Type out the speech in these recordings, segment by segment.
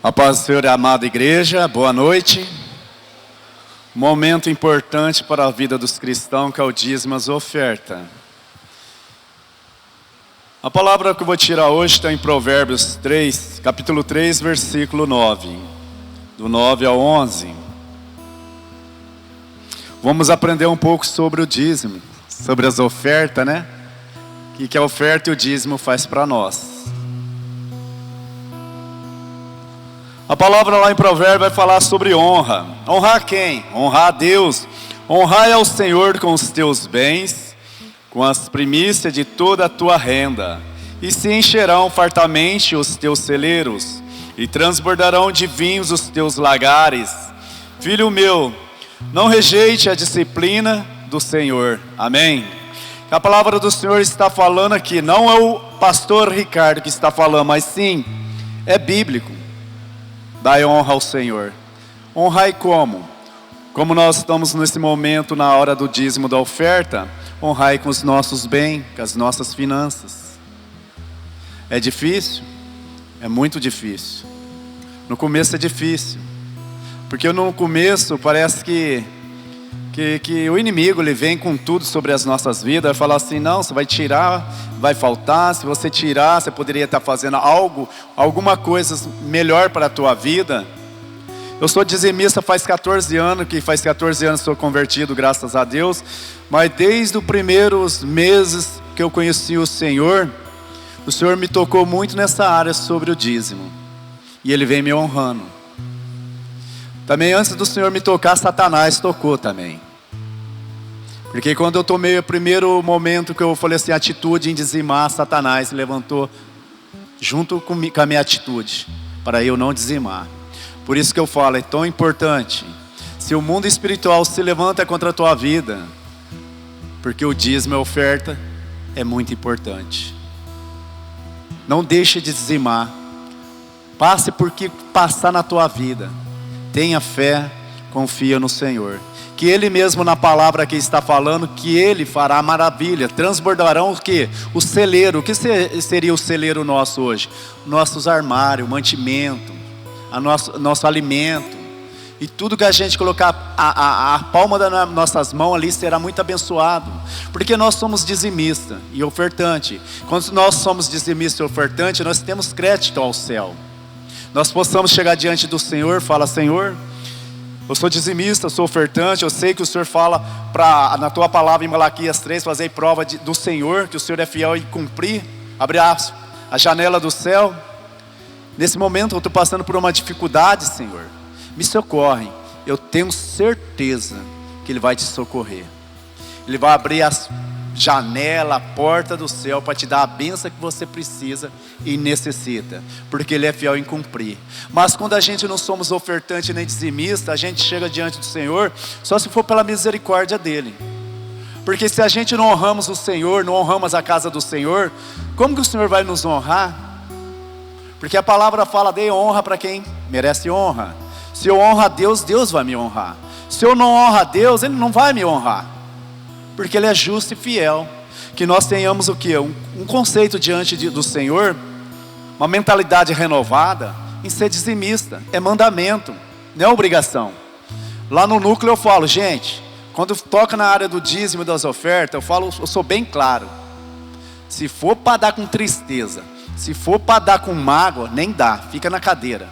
A paz do Senhor, amada igreja, boa noite. Momento importante para a vida dos cristãos, que é o dízimo, as ofertas. A palavra que eu vou tirar hoje está em Provérbios 3, capítulo 3, versículo 9. Do 9 ao 11. Vamos aprender um pouco sobre o dízimo, sobre as ofertas, né? O que a oferta e o dízimo faz para nós. A palavra lá em Provérbios vai falar sobre honra. Honrar quem? Honrar a Deus. Honrar ao Senhor com os teus bens, com as primícias de toda a tua renda. E se encherão fartamente os teus celeiros, e transbordarão de vinhos os teus lagares. Filho meu, não rejeite a disciplina do Senhor. Amém? A palavra do Senhor está falando aqui, não é o pastor Ricardo que está falando, mas sim, é bíblico. Dai honra ao Senhor. Honrai como? Como nós estamos nesse momento na hora do dízimo da oferta, honrai com os nossos bens, com as nossas finanças. É difícil? É muito difícil. No começo é difícil. Porque no começo parece que o inimigo ele vem com tudo sobre as nossas vidas, vai falar assim, não, você vai tirar, vai faltar, se você tirar, você poderia estar fazendo alguma coisa melhor para a tua vida. Eu sou dizimista faz 14 anos, sou convertido, graças a Deus, mas desde os primeiros meses que eu conheci o Senhor me tocou muito nessa área sobre o dízimo, e Ele vem me honrando. Também antes do Senhor me tocar, Satanás tocou também. Porque quando eu tomei o primeiro momento que eu falei assim, atitude em dizimar, Satanás se levantou junto com a minha atitude, para eu não dizimar. Por isso que eu falo, é tão importante. Se o mundo espiritual se levanta contra a tua vida, porque o dízimo, a oferta, é muito importante. Não deixe de dizimar. Passe por que passar na tua vida. Tenha fé, confia no Senhor. Que Ele mesmo na palavra que está falando, que Ele fará maravilha. Transbordarão o que? O celeiro. O que seria o celeiro nosso hoje? Nossos armários, mantimento, nosso alimento. E tudo que a gente colocar a palma das nossas mãos ali será muito abençoado. Porque nós somos dizimistas e ofertante. Quando nós somos dizimistas e ofertante, nós temos crédito ao céu. Nós possamos chegar diante do Senhor, fala, Senhor, eu sou dizimista, eu sou ofertante, eu sei que o Senhor fala na tua palavra em Malaquias 3, fazer prova do Senhor, que o Senhor é fiel em cumprir, abrir a janela do céu. Nesse momento eu estou passando por uma dificuldade, Senhor, me socorre. Eu tenho certeza que Ele vai te socorrer. Ele vai abrir as janela, a porta do céu para te dar a bênção que você precisa e necessita, porque Ele é fiel em cumprir. Mas quando a gente não somos ofertante nem dizimista, a gente chega diante do Senhor só se for pela misericórdia dEle. Porque se a gente não honramos o Senhor, não honramos a casa do Senhor, como que o Senhor vai nos honrar? Porque a palavra fala, dê honra para quem merece honra. Se eu honro a Deus, Deus vai me honrar. Se eu não honro a Deus, Ele não vai me honrar, porque Ele é justo e fiel. Que nós tenhamos o que? Um conceito diante do Senhor, uma mentalidade renovada em ser dizimista. É mandamento, não é obrigação. Lá no núcleo eu falo, gente, quando toca na área do dízimo e das ofertas, eu sou bem claro. Se for para dar com tristeza, se for para dar com mágoa, nem dá, fica na cadeira.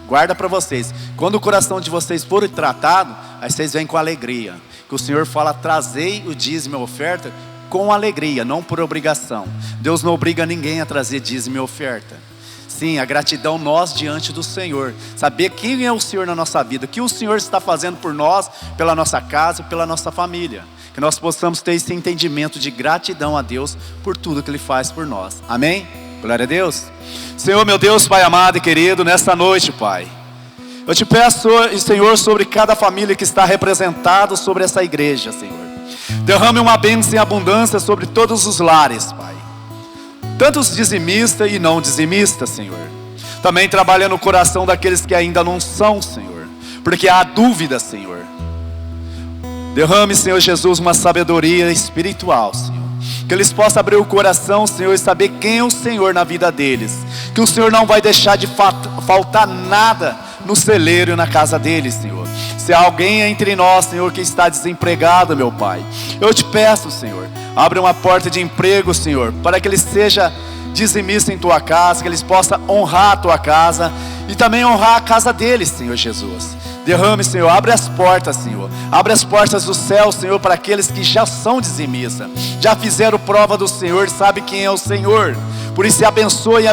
Guarda para vocês. Quando o coração de vocês for tratado, aí vocês vêm com alegria. Que o Senhor fala, trazei o dízimo e a oferta com alegria, não por obrigação. Deus não obriga ninguém a trazer dízimo e oferta. Sim, a gratidão nós diante do Senhor. Saber quem é o Senhor na nossa vida, o que o Senhor está fazendo por nós, pela nossa casa, pela nossa família. Que nós possamos ter esse entendimento de gratidão a Deus por tudo que Ele faz por nós. Amém? Glória a Deus. Senhor, meu Deus, Pai amado e querido, nesta noite, Pai, eu te peço, Senhor, sobre cada família que está representada sobre essa igreja, Senhor. Derrame uma bênção em abundância sobre todos os lares, Pai. Tanto os dizimistas e não dizimistas, Senhor. Também trabalha no coração daqueles que ainda não são, Senhor, porque há dúvida, Senhor. Derrame, Senhor Jesus, uma sabedoria espiritual, Senhor. Que eles possam abrir o coração, Senhor, e saber quem é o Senhor na vida deles. que o Senhor não vai deixar de faltar nada no celeiro e na casa deles, Senhor. Se há alguém entre nós, Senhor, que está desempregado, meu Pai, eu te peço, Senhor, abre uma porta de emprego, Senhor, para que ele seja dizimista em tua casa, que eles possam honrar a tua casa e também honrar a casa deles, Senhor Jesus. Derrame, Senhor, abre as portas, Senhor, abre as portas do céu, Senhor, para aqueles que já são dizimistas, já fizeram prova do Senhor, sabe quem é o Senhor. Por isso abençoe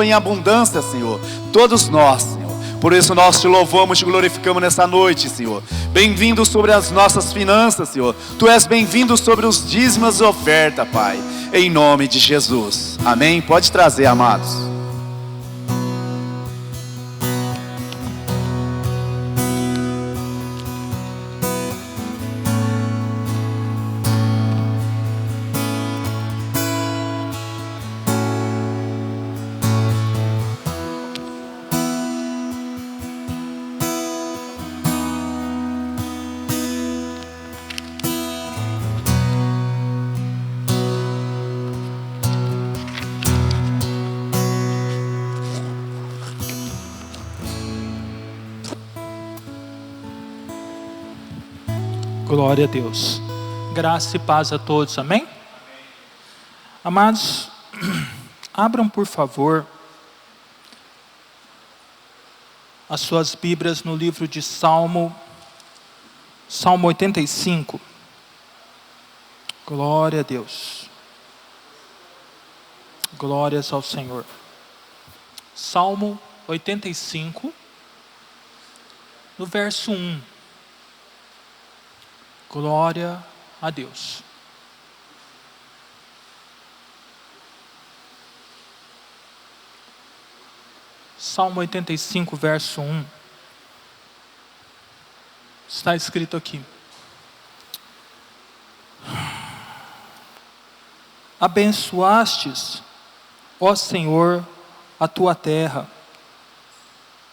em abundância, Senhor, todos nós, Senhor. Por isso nós te louvamos, te glorificamos nessa noite, Senhor. Bem-vindo sobre as nossas finanças, Senhor. Tu és bem-vindo sobre os dízimos e oferta, Pai, em nome de Jesus. Amém? Pode trazer, amados. Glória a Deus. Graça e paz a todos, amém? Amados, abram por favor as suas Bíblias no livro de Salmo 85. Glória a Deus. Glórias ao Senhor. Salmo 85, no verso 1. Glória a Deus. Salmo 85, verso 1. Está escrito aqui: abençoastes, ó Senhor, a tua terra,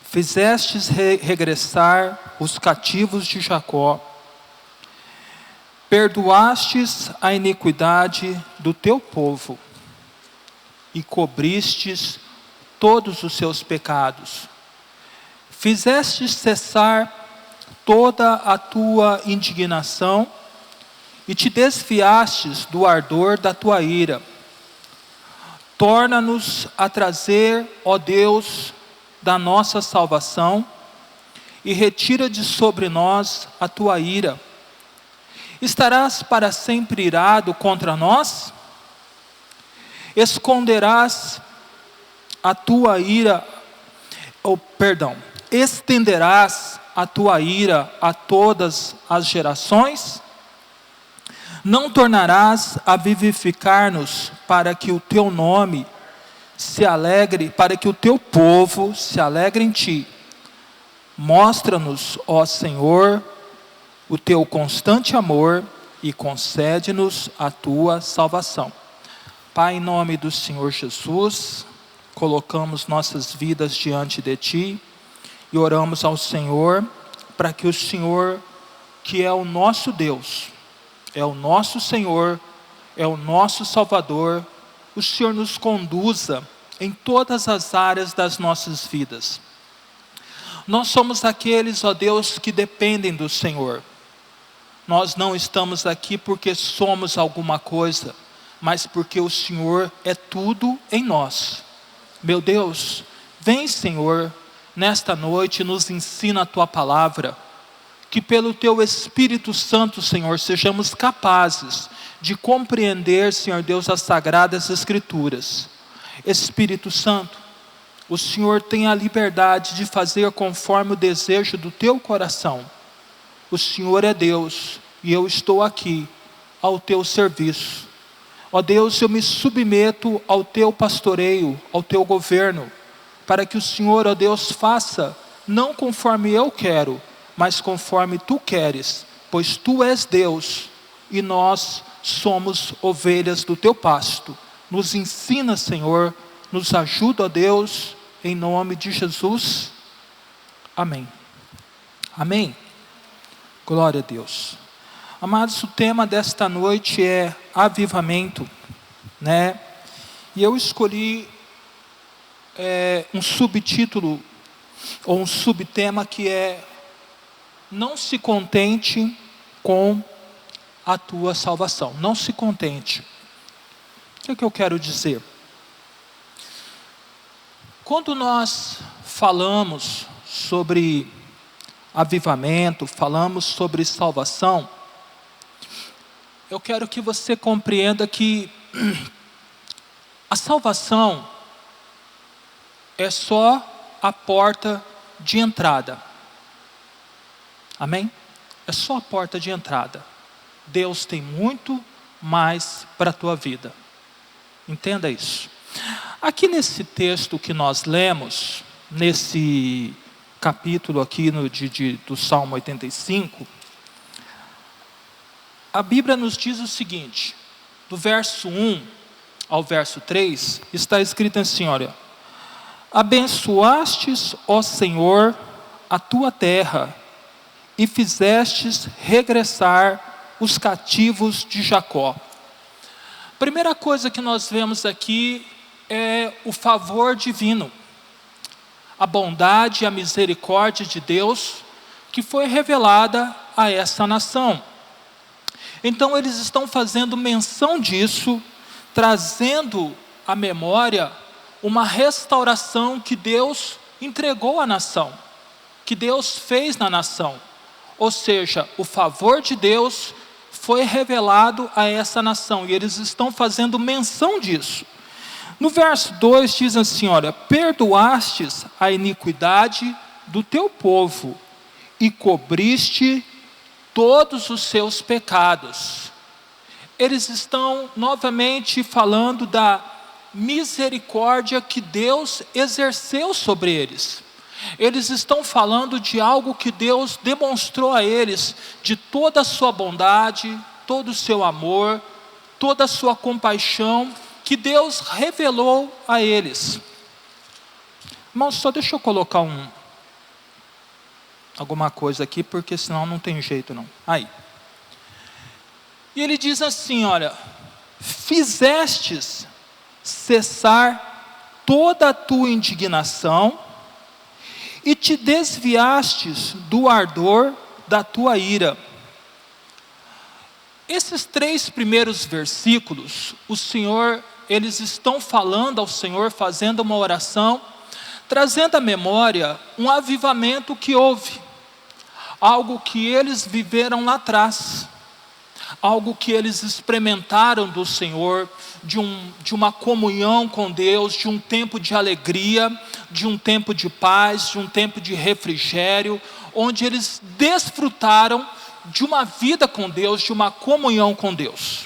fizestes regressar os cativos de Jacó, perdoastes a iniquidade do teu povo e cobristes todos os seus pecados. Fizestes cessar toda a tua indignação e te desviastes do ardor da tua ira. Torna-nos a trazer, ó Deus, da nossa salvação e retira de sobre nós a tua ira. Estarás para sempre irado contra nós? Esconderás a tua ira, estenderás a tua ira a todas as gerações? Não tornarás a vivificar-nos para que o teu nome se alegre, para que o teu povo se alegre em ti. Mostra-nos, ó Senhor, o teu constante amor e concede-nos a tua salvação. Pai, em nome do Senhor Jesus, colocamos nossas vidas diante de ti e oramos ao Senhor para que o Senhor, que é o nosso Deus, é o nosso Senhor, é o nosso Salvador, o Senhor nos conduza em todas as áreas das nossas vidas. Nós somos aqueles, ó Deus, que dependem do Senhor. Nós não estamos aqui porque somos alguma coisa, mas porque o Senhor é tudo em nós. Meu Deus, vem, Senhor, nesta noite nos ensina a tua palavra, que pelo teu Espírito Santo, Senhor, sejamos capazes de compreender, Senhor Deus, as sagradas Escrituras. Espírito Santo, o Senhor tem a liberdade de fazer conforme o desejo do teu coração. O Senhor é Deus e eu estou aqui ao teu serviço. Ó Deus, eu me submeto ao teu pastoreio, ao teu governo, para que o Senhor, ó Deus, faça não conforme eu quero, mas conforme tu queres, pois tu és Deus e nós somos ovelhas do teu pasto. Nos ensina, Senhor, nos ajuda, ó Deus, em nome de Jesus. Amém. Amém. Glória a Deus. Amados, o tema desta noite é avivamento, né? E eu escolhi um subtítulo ou um subtema que é: não se contente com a tua salvação. Não se contente. O que é que eu quero dizer? Quando nós falamos sobre avivamento, falamos sobre salvação, eu quero que você compreenda que a salvação é só a porta de entrada. Amém? É só a porta de entrada. Deus tem muito mais para a tua vida. Entenda isso. Aqui nesse texto que nós lemos, nesse capítulo aqui do Salmo 85, a Bíblia nos diz o seguinte: do verso 1 ao verso 3, está escrito assim, olha: abençoastes, ó Senhor, a tua terra, e fizestes regressar os cativos de Jacó. Primeira coisa que nós vemos aqui é o favor divino, a bondade e a misericórdia de Deus que foi revelada a essa nação. Então eles estão fazendo menção disso, trazendo à memória uma restauração que Deus entregou à nação, que Deus fez na nação. Ou seja, o favor de Deus foi revelado a essa nação, e eles estão fazendo menção disso. No verso 2 diz assim, olha: perdoastes a iniquidade do teu povo, e cobriste todos os seus pecados. Eles estão novamente falando da misericórdia que Deus exerceu sobre eles. Eles estão falando de algo que Deus demonstrou a eles, de toda a sua bondade, todo o seu amor, toda a sua compaixão, que Deus revelou a eles. Irmãos, só deixa eu colocar alguma coisa aqui, porque senão não tem jeito não. Aí. E ele diz assim, olha: fizestes cessar toda a tua indignação, e te desviastes do ardor da tua ira. Esses 3 primeiros versículos, eles estão falando ao Senhor, fazendo uma oração, trazendo à memória um avivamento que houve, algo que eles viveram lá atrás, algo que eles experimentaram do Senhor, de uma comunhão com Deus, de um tempo de alegria, de um tempo de paz, de um tempo de refrigério, onde eles desfrutaram de uma vida com Deus, de uma comunhão com Deus.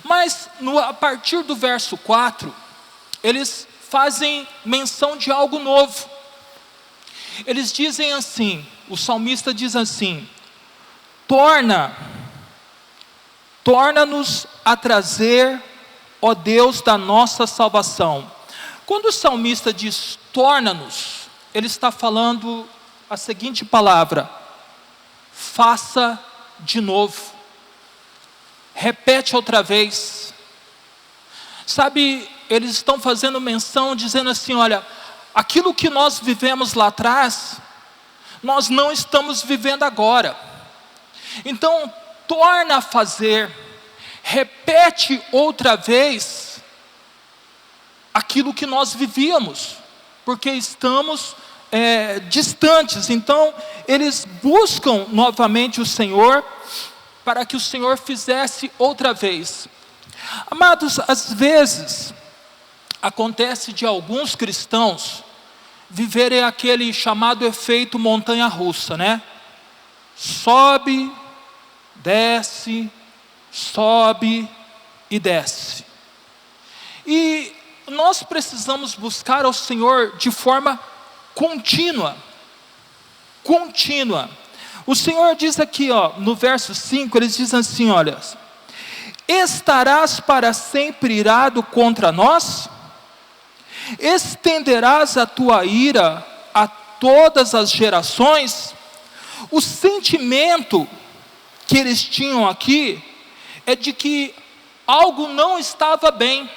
Mas a partir do verso 4, eles fazem menção de algo novo. Eles dizem assim, o salmista diz assim: torna-nos a trazer, ó Deus da nossa salvação. Quando o salmista diz torna-nos, ele está falando a seguinte palavra: faça de novo, repete outra vez. Sabe, eles estão fazendo menção, dizendo assim, olha, aquilo que nós vivemos lá atrás, nós não estamos vivendo agora. Então, torna a fazer, repete outra vez aquilo que nós vivíamos, porque estamos distantes. Então eles buscam novamente o Senhor, para que o Senhor fizesse outra vez. Amados, às vezes acontece de alguns cristãos viverem aquele chamado efeito montanha-russa, né? Sobe, desce, sobe e desce. E nós precisamos buscar ao Senhor de forma contínua. O Senhor diz aqui, no verso 5, eles dizem assim, olha: estarás para sempre irado contra nós? Estenderás a tua ira a todas as gerações? O sentimento que eles tinham aqui é de que algo não estava bem.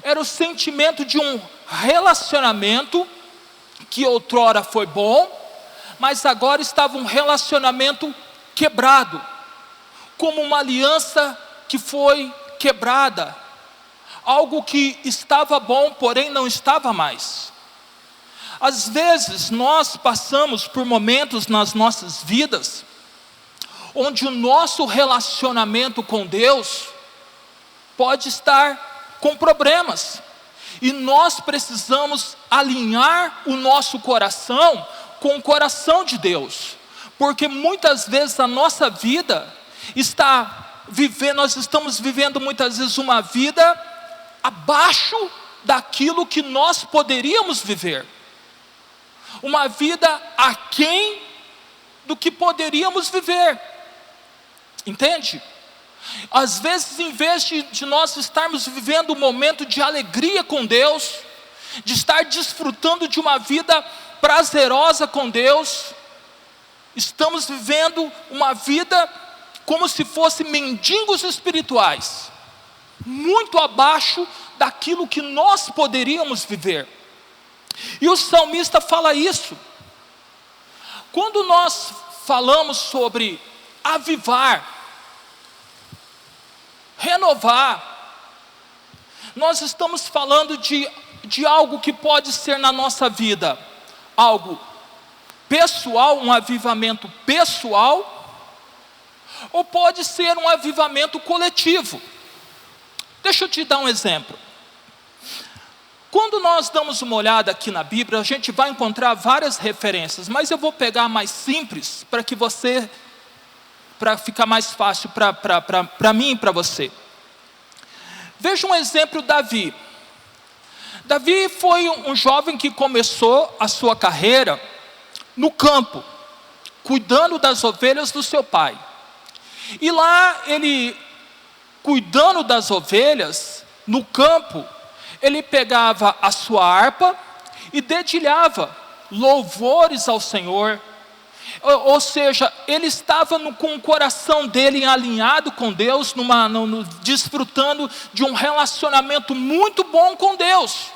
Era o sentimento de um relacionamento que outrora foi bom, mas agora estava um relacionamento quebrado, como uma aliança que foi quebrada, algo que estava bom, porém não estava mais. Às vezes nós passamos por momentos nas nossas vidas, onde o nosso relacionamento com Deus pode estar com problemas, e nós precisamos alinhar o nosso coração com o coração de Deus, porque muitas vezes a nossa vida nós estamos vivendo muitas vezes uma vida abaixo daquilo que nós poderíamos viver, uma vida aquém do que poderíamos viver, entende? Às vezes, em vez de nós estarmos vivendo um momento de alegria com Deus, de estar desfrutando de uma vida prazerosa com Deus, estamos vivendo uma vida como se fossem mendigos espirituais, muito abaixo daquilo que nós poderíamos viver. E o salmista fala isso. Quando nós falamos sobre avivar, renovar, nós estamos falando de algo que pode ser na nossa vida, algo pessoal, um avivamento pessoal, ou pode ser um avivamento coletivo. Deixa eu te dar um exemplo. Quando nós damos uma olhada aqui na Bíblia, a gente vai encontrar várias referências, mas eu vou pegar a mais simples para ficar mais fácil para mim e para você. Veja um exemplo, Davi. Davi foi um jovem que começou a sua carreira no campo, cuidando das ovelhas do seu pai. E lá ele, cuidando das ovelhas, no campo, ele pegava a sua harpa e dedilhava louvores ao Senhor. Ou seja, ele estava com o coração dele alinhado com Deus, desfrutando de um relacionamento muito bom com Deus.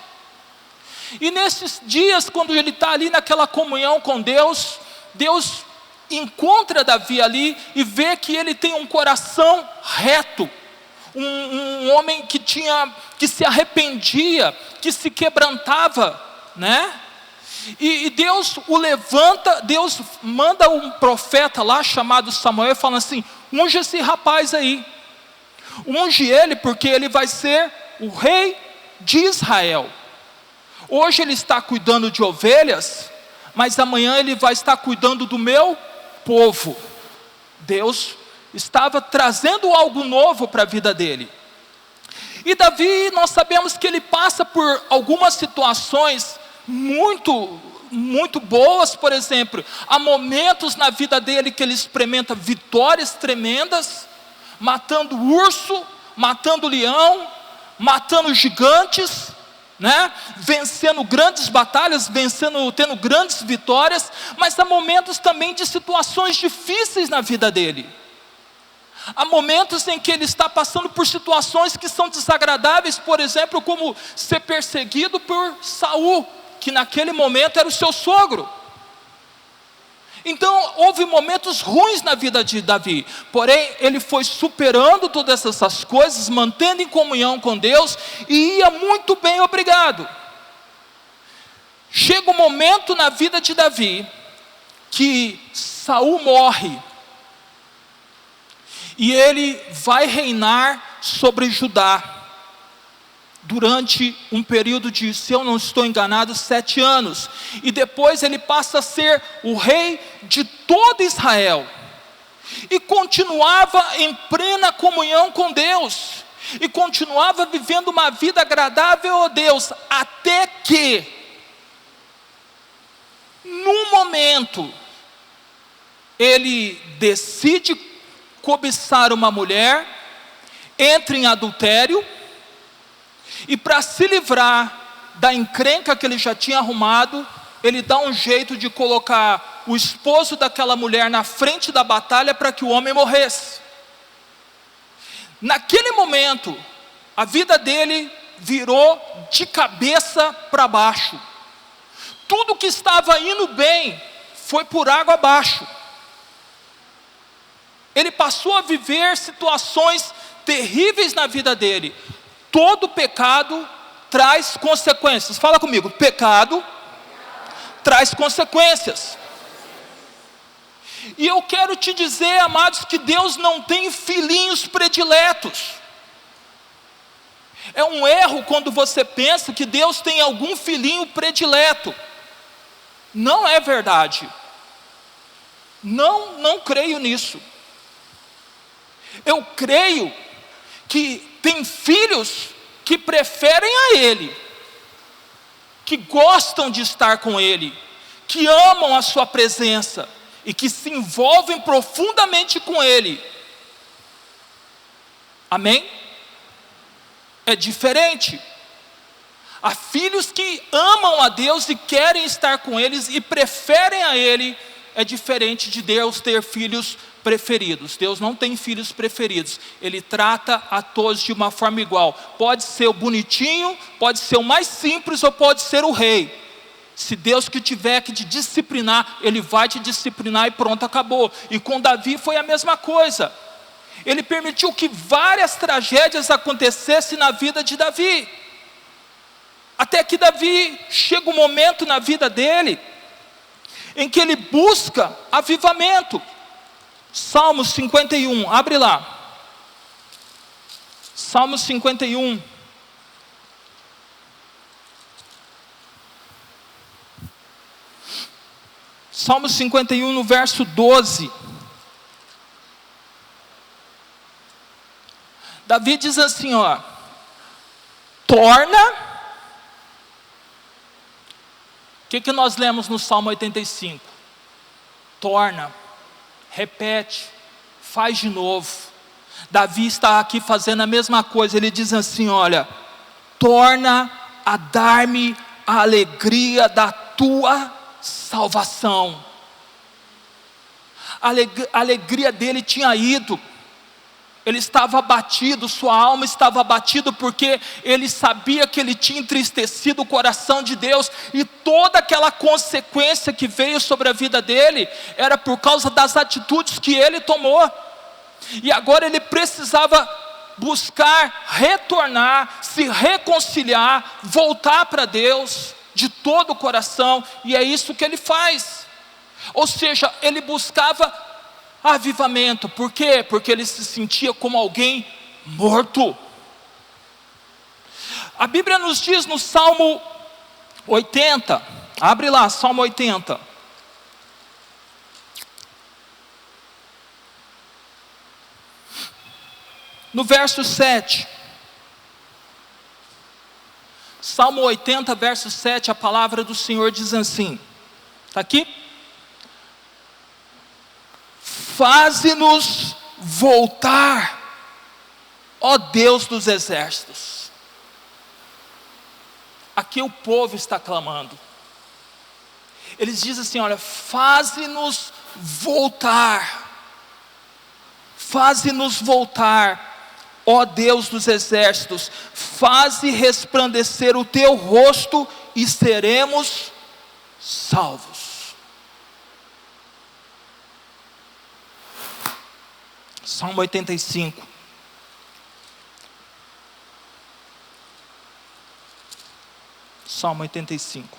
E nesses dias, quando ele está ali naquela comunhão com Deus, Deus encontra Davi ali e vê que ele tem um coração reto, um homem que se arrependia, que se quebrantava, né? E Deus o levanta, Deus manda um profeta lá chamado Samuel e fala assim: unge esse rapaz aí, unge ele porque ele vai ser o rei de Israel. Hoje ele está cuidando de ovelhas, mas amanhã ele vai estar cuidando do meu povo. Deus estava trazendo algo novo para a vida dele. E Davi, nós sabemos que ele passa por algumas situações muito boas. Por exemplo, há momentos na vida dele que ele experimenta vitórias tremendas, matando urso, matando leão, matando gigantes, né? Vencendo grandes batalhas, tendo grandes vitórias. Mas há momentos também de situações difíceis na vida dele. Há momentos em que ele está passando por situações que são desagradáveis, por exemplo, como ser perseguido por Saul, que naquele momento era o seu sogro. Então houve momentos ruins na vida de Davi, porém ele foi superando todas essas coisas, mantendo em comunhão com Deus, e ia muito bem, obrigado. Chega um momento na vida de Davi, que Saul morre, e ele vai reinar sobre Judá, durante um período de, se eu não estou enganado, 7 anos. E depois ele passa a ser o rei de todo Israel. E continuava em plena comunhão com Deus. E continuava vivendo uma vida agradável a Deus. Até que, num momento, ele decide cobiçar uma mulher, entra em adultério, e para se livrar da encrenca que ele já tinha arrumado, ele dá um jeito de colocar o esposo daquela mulher na frente da batalha para que o homem morresse. Naquele momento, a vida dele virou de cabeça para baixo. Tudo que estava indo bem foi por água abaixo. Ele passou a viver situações terríveis na vida dele. Todo pecado traz consequências. Fala comigo, pecado traz consequências. E eu quero te dizer, amados, que Deus não tem filhinhos prediletos. É um erro quando você pensa que Deus tem algum filhinho predileto. Não é verdade. Não creio nisso. Eu creio que tem filhos que preferem a Ele, que gostam de estar com Ele, que amam a sua presença e que se envolvem profundamente com Ele. Amém? É diferente. Há filhos que amam a Deus e querem estar com eles e preferem a Ele. É diferente de Deus ter filhos preferidos. Deus não tem filhos preferidos. Ele trata a todos de uma forma igual. Pode ser o bonitinho, pode ser o mais simples ou pode ser o rei. Se Deus que tiver que te disciplinar, Ele vai te disciplinar e pronto, acabou. E com Davi foi a mesma coisa. Ele permitiu que várias tragédias acontecessem na vida de Davi. Até que Davi chega um momento na vida dele em que ele busca avivamento. Salmo 51, abre lá. Salmo 51. Salmo 51 no verso 12. Davi diz assim, ó: torna. O que nós lemos no Salmo 85? Torna, repete, faz de novo. Davi está aqui fazendo a mesma coisa. Ele diz assim, olha: torna a dar-me a alegria da tua salvação. A alegria dele tinha ido. Ele estava abatido, sua alma estava abatida, porque ele sabia que ele tinha entristecido o coração de Deus, e toda aquela consequência que veio sobre a vida dele, era por causa das atitudes que ele tomou, e agora ele precisava buscar, retornar, se reconciliar, voltar para Deus, de todo o coração, e é isso que ele faz. Ou seja, ele buscava avivamento. Por quê? Porque ele se sentia como alguém morto. A Bíblia nos diz no Salmo 80, abre lá, Salmo 80. No verso 7. Salmo 80, verso 7, a palavra do Senhor diz assim. Está aqui? Faze-nos voltar, ó Deus dos exércitos. Aqui o povo está clamando. Eles dizem assim, olha: faze-nos voltar. Faze-nos voltar, ó Deus dos exércitos. Faze resplandecer o teu rosto e seremos salvos. Salmo 85. Salmo 85.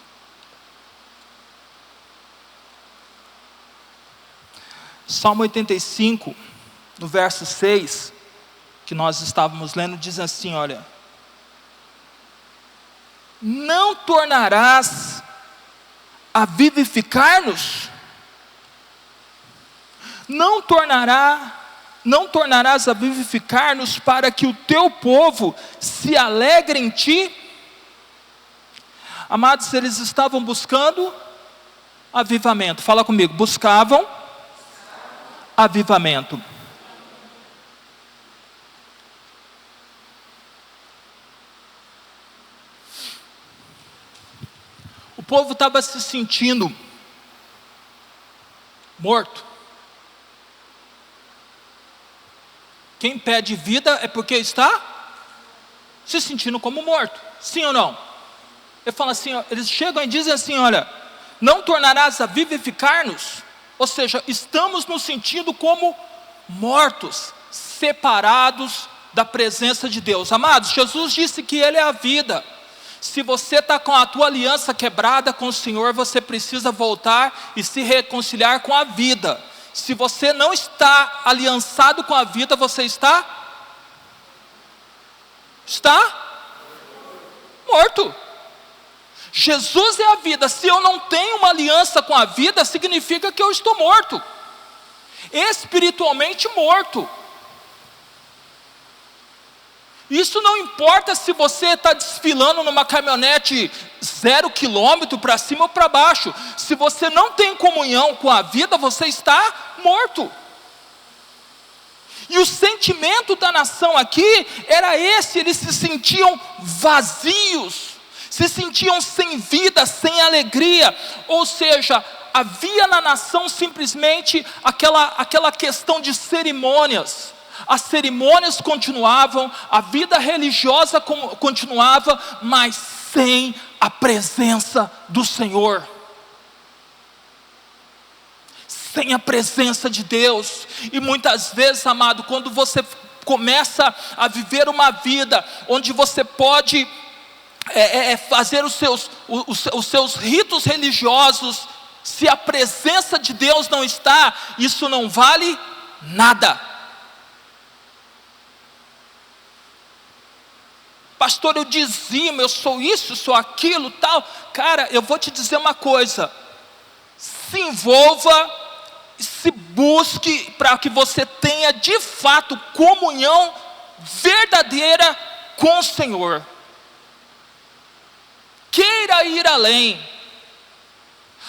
Salmo 85, no verso 6, que nós estávamos lendo, diz assim, olha: não tornarás a vivificar-nos? Não tornarás a vivificar-nos para que o teu povo se alegre em ti? Amados, eles estavam buscando avivamento. Fala comigo, buscavam avivamento. O povo estava se sentindo morto. Quem pede vida é porque está se sentindo como morto, sim ou não? Ele fala assim, eles chegam e dizem assim, olha, não tornarás a vivificar-nos? Ou seja, estamos nos sentindo como mortos, separados da presença de Deus. Amados, Jesus disse que Ele é a vida. Se você está com a tua aliança quebrada com o Senhor, você precisa voltar e se reconciliar com a vida. Se você não está aliançado com a vida, você está morto. Jesus é a vida. Se eu não tenho uma aliança com a vida, significa que eu estou morto, espiritualmente morto. Isso não importa se você está desfilando numa caminhonete 0 km para cima ou para baixo. Se você não tem comunhão com a vida, você está morto. E o sentimento da nação aqui era esse: eles se sentiam vazios, se sentiam sem vida, sem alegria. Ou seja, havia na nação simplesmente aquela questão de cerimônias. As cerimônias continuavam, a vida religiosa continuava, mas sem a presença do Senhor, sem a presença de Deus. E muitas vezes, amado, quando você começa a viver uma vida onde você pode fazer os seus ritos religiosos, se a presença de Deus não está, isso não vale nada. Pastor, eu dizimo, eu sou isso, sou aquilo, tal. Cara, eu vou te dizer uma coisa: se envolva, se busque para que você tenha de fato comunhão verdadeira com o Senhor. Queira ir além.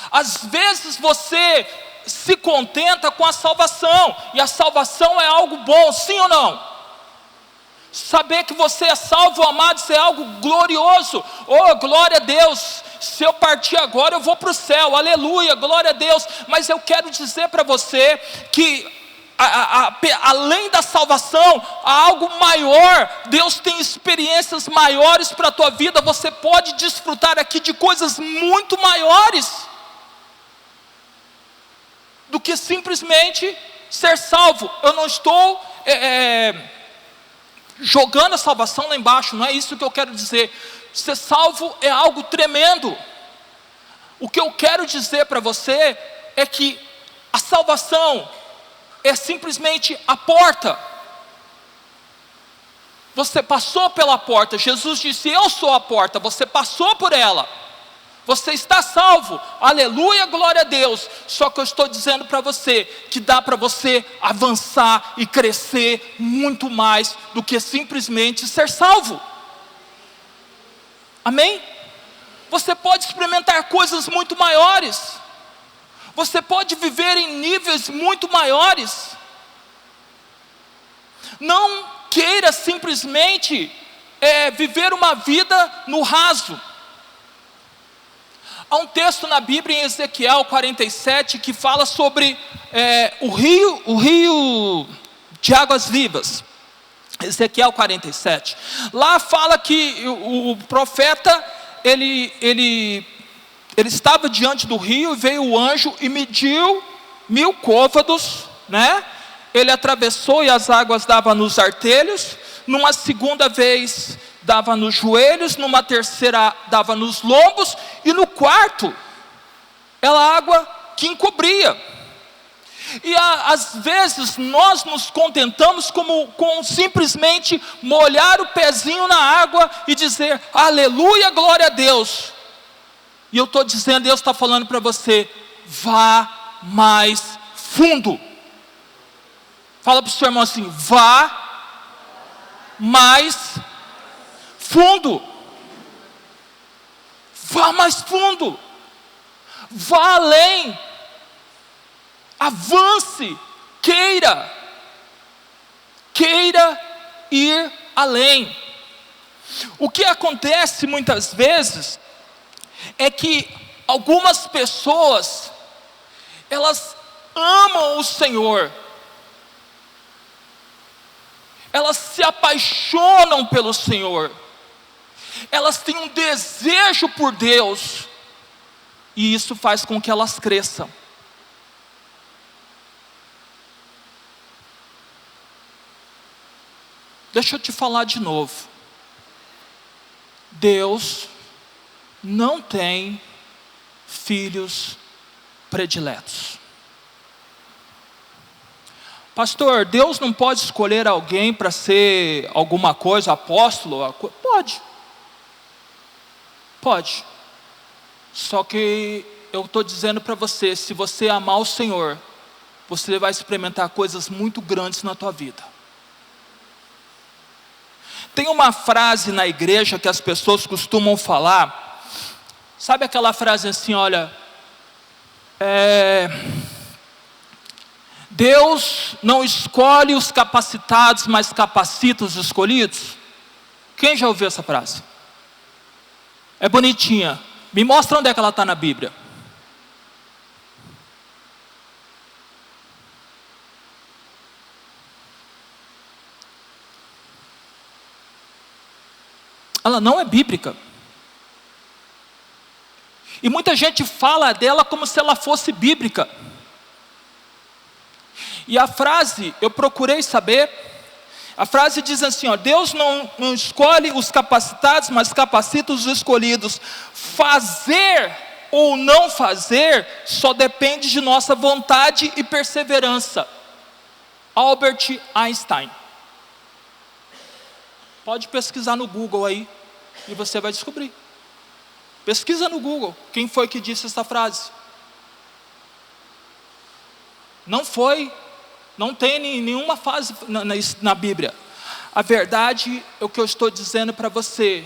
Às vezes você se contenta com a salvação, e a salvação é algo bom, sim ou não? Saber que você é salvo, amado, isso é algo glorioso. Oh, glória a Deus, se eu partir agora eu vou para o céu, aleluia, glória a Deus. Mas eu quero dizer para você que além da salvação, há algo maior. Deus tem experiências maiores para a tua vida. Você pode desfrutar aqui de coisas muito maiores do que simplesmente ser salvo. Eu não estou jogando a salvação lá embaixo, não é isso que eu quero dizer. Ser salvo é algo tremendo. O que eu quero dizer para você é que a salvação é simplesmente a porta. Você passou pela porta. Jesus disse: eu sou a porta. Você passou por ela, você está salvo, aleluia, glória a Deus. Só que eu estou dizendo para você que dá para você avançar e crescer muito mais do que simplesmente ser salvo. Amém? Você pode experimentar coisas muito maiores, você pode viver em níveis muito maiores. Não queira simplesmente viver uma vida no raso. Há um texto na Bíblia, em Ezequiel 47, que fala sobre o rio de águas vivas. Ezequiel 47. Lá fala que o profeta, ele estava diante do rio, e veio o anjo e mediu 1000 côvados, né? Ele atravessou e as águas davam nos artelhos. Numa segunda vez dava nos joelhos, numa terceira dava nos lombos, e no quarto era água que encobria. E às vezes nós nos contentamos com simplesmente molhar o pezinho na água e dizer aleluia, glória a Deus. E eu estou dizendo, Deus está falando para você: vá mais fundo. Fala para o seu irmão assim: vá mais fundo. Vá mais fundo. Vá além. Avance. Queira ir além. O que acontece muitas vezes é que algumas pessoas, elas amam o Senhor, elas se apaixonam pelo Senhor, elas têm um desejo por Deus, e isso faz com que elas cresçam. Deixa eu te falar de novo. Deus não tem filhos prediletos. Pastor, Deus não pode escolher alguém para ser alguma coisa, apóstolo? Pode. Pode. Só que eu estou dizendo para você, se você amar o Senhor, você vai experimentar coisas muito grandes na tua vida. Tem uma frase na igreja que as pessoas costumam falar. Sabe aquela frase assim, olha, Deus não escolhe os capacitados, mas capacita os escolhidos? Quem já ouviu essa frase? É bonitinha. Me mostra onde é que ela está na Bíblia. Ela não é bíblica. E muita gente fala dela como se ela fosse bíblica. E a frase, eu procurei saber, a frase diz assim, ó, Deus não escolhe os capacitados, mas capacita os escolhidos. Fazer ou não fazer só depende de nossa vontade e perseverança. Albert Einstein. Pode pesquisar no Google aí, e você vai descobrir. Pesquisa no Google, quem foi que disse essa frase. Não tem nenhuma frase na Bíblia. A verdade é o que eu estou dizendo para você,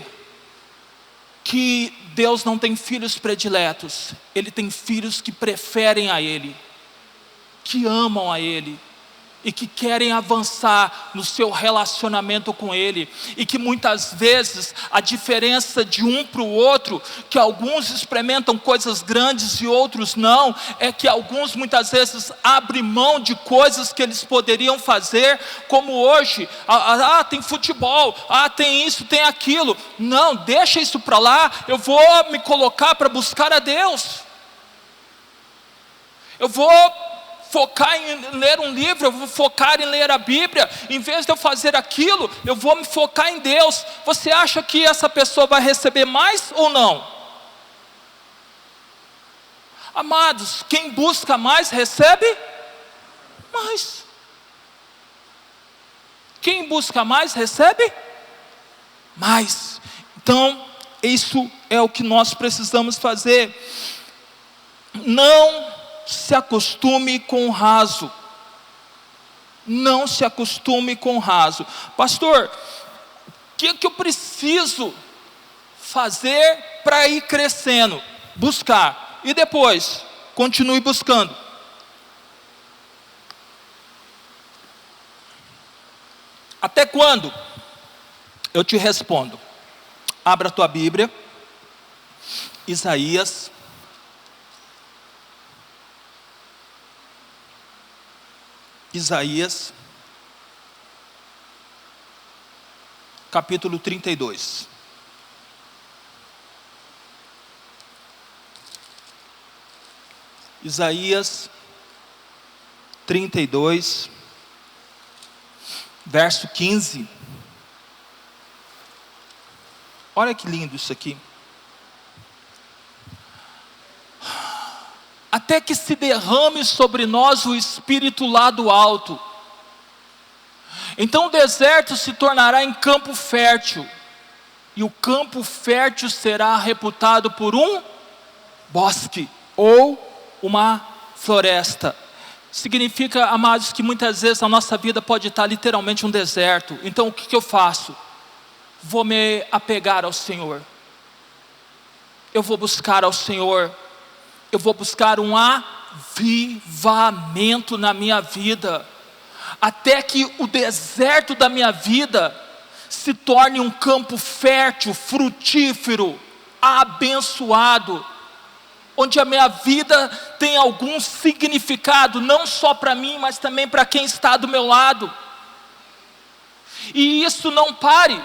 que Deus não tem filhos prediletos, Ele tem filhos que preferem a Ele, que amam a Ele, e que querem avançar no seu relacionamento com Ele, e que muitas vezes a diferença de um para o outro, que alguns experimentam coisas grandes e outros não, é que alguns muitas vezes abrem mão de coisas que eles poderiam fazer, como hoje, tem futebol, tem isso, tem aquilo, não, deixa isso para lá, eu vou me colocar para buscar a Deus, eu vou focar em ler um livro, eu vou focar em ler a Bíblia, em vez de eu fazer aquilo, eu vou me focar em Deus. Você acha que essa pessoa vai receber mais ou não? Amados, quem busca mais, recebe mais. Quem busca mais, recebe mais. Então, isso é o que nós precisamos fazer. Não se acostume com o raso. Não se acostume com o raso. Pastor, o que eu preciso fazer para ir crescendo? Buscar. E depois, continue buscando. Até quando? Eu te respondo. Abra a tua Bíblia. Isaías. Isaías, capítulo 32. Isaías 32, verso 15. Olha que lindo isso aqui. Até que se derrame sobre nós o Espírito lá do alto. Então o deserto se tornará em campo fértil, e o campo fértil será reputado por um bosque, ou uma floresta. Significa, amados, que muitas vezes a nossa vida pode estar literalmente um deserto. Então o que eu faço? Vou me apegar ao Senhor. Eu vou buscar ao Senhor. Eu vou buscar um avivamento na minha vida, até que o deserto da minha vida se torne um campo fértil, frutífero, abençoado, onde a minha vida tem algum significado, não só para mim, mas também para quem está do meu lado. E isso não pare.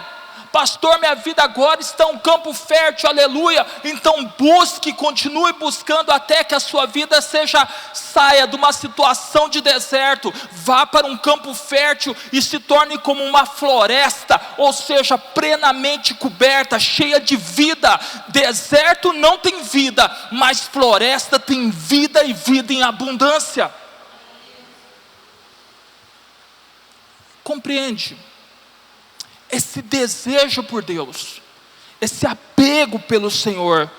pastor, minha vida agora está um campo fértil, aleluia. Então busque, continue buscando até que a sua vida saia de uma situação de deserto, vá para um campo fértil e se torne como uma floresta, ou seja, plenamente coberta, cheia de vida. Deserto não tem vida, mas floresta tem vida e vida em abundância. Compreende? Esse desejo por Deus, esse apego pelo Senhor,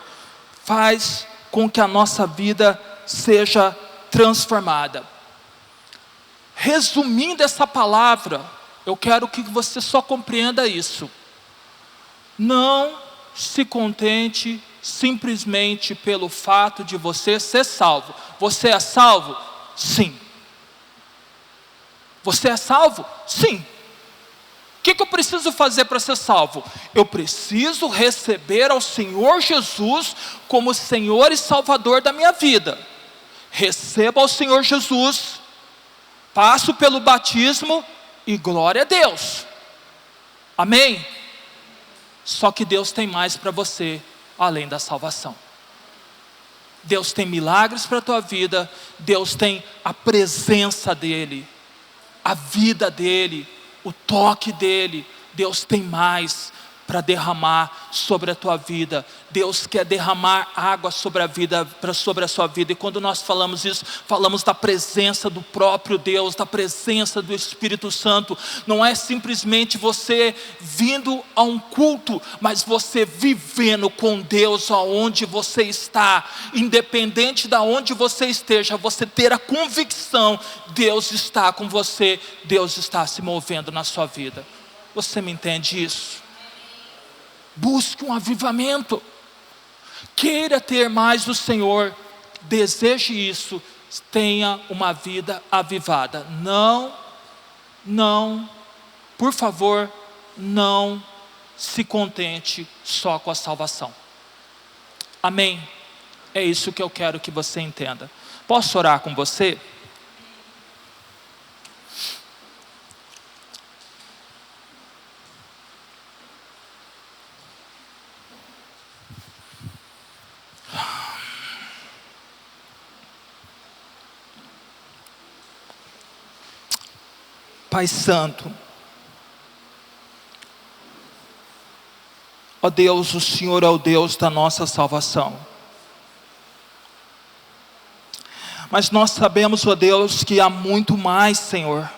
faz com que a nossa vida seja transformada. Resumindo essa palavra, eu quero que você só compreenda isso. Não se contente simplesmente pelo fato de você ser salvo. Você é salvo? Sim. Você é salvo? Sim. O que eu preciso fazer para ser salvo? Eu preciso receber ao Senhor Jesus como Senhor e Salvador da minha vida. Receba ao Senhor Jesus, passo pelo batismo e glória a Deus. Amém? Só que Deus tem mais para você além da salvação. Deus tem milagres para a tua vida. Deus tem a presença dEle, a vida dEle, o toque dEle. Deus tem mais para derramar sobre a tua vida. Deus quer derramar água sobre a sua vida. E quando nós falamos isso, falamos da presença do próprio Deus, da presença do Espírito Santo. Não é simplesmente você vindo a um culto, mas você vivendo com Deus aonde você está. Independente de onde você esteja, você ter a convicção: Deus está com você, Deus está se movendo na sua vida. Você me entende isso? Busque um avivamento, queira ter mais do Senhor, deseje isso, tenha uma vida avivada. Por favor, não se contente só com a salvação. Amém? É isso que eu quero que você entenda. Posso orar com você? Pai Santo, ó Deus, o Senhor é o Deus da nossa salvação. Mas nós sabemos, ó Deus, que há muito mais, Senhor.